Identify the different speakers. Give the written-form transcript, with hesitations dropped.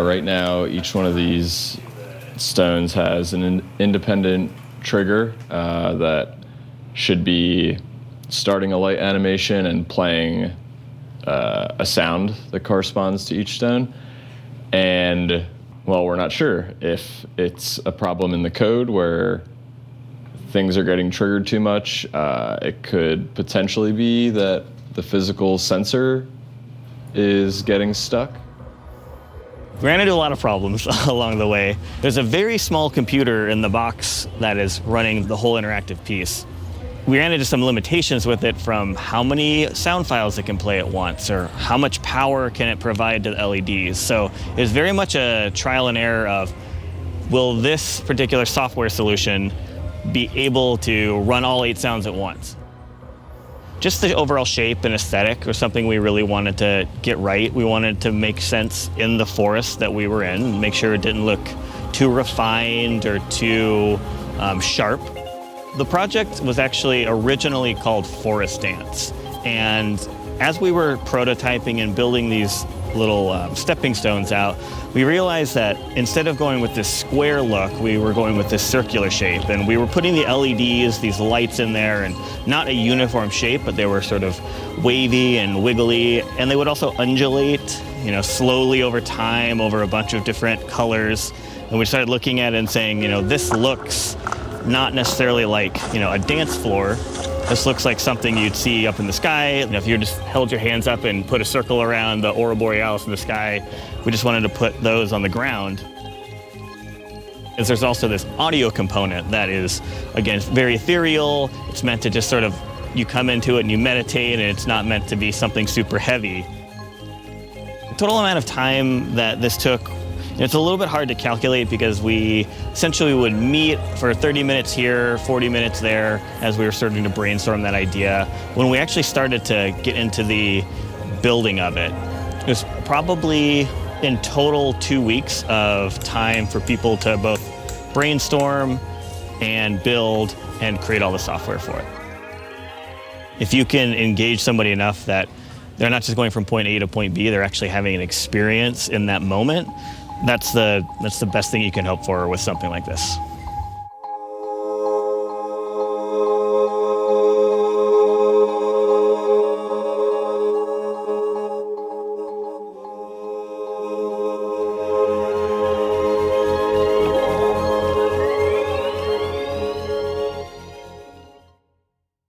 Speaker 1: Right now, each one of these stones has an independent trigger that should be starting a light animation and playing a sound that corresponds to each stone. And, well, we're not sure if it's a problem in the code where things are getting triggered too much. It could potentially be that the physical sensor is getting stuck.
Speaker 2: We ran into a lot of problems along the way. There's a very small computer in the box that is running the whole interactive piece. We ran into some limitations with it, from how many sound files it can play at once, or how much power can it provide to the LEDs. So it was very much a trial and error of, will this particular software solution be able to run all 8 sounds at once? Just the overall shape and aesthetic was something we really wanted to get right. We wanted to make sense in the forest that we were in, make sure it didn't look too refined or too sharp. The project was actually originally called Forest Dance. And as we were prototyping and building these little stepping stones out, we realized that instead of going with this square look, we were going with this circular shape. And we were putting the LEDs, these lights in there, and not a uniform shape, but they were sort of wavy and wiggly. And they would also undulate, you know, slowly over time, over a bunch of different colors. And we started looking at it and saying, you know, this looks not necessarily like, you know, a dance floor. This looks like something you'd see up in the sky. You know, if you just held your hands up and put a circle around the Aural Borealis in the sky, we just wanted to put those on the ground. And there's also this audio component that is, again, very ethereal. It's meant to just sort of, you come into it and you meditate, and it's not meant to be something super heavy. The total amount of time that this took, it's a little bit hard to calculate, because we essentially would meet for 30 minutes here, 40 minutes there, as we were starting to brainstorm that idea. When we actually started to get into the building of it, it was probably in total 2 weeks of time for people to both brainstorm and build and create all the software for it. If you can engage somebody enough that they're not just going from point A to point B, they're actually having an experience in that moment, that's the best thing you can hope for with something like this.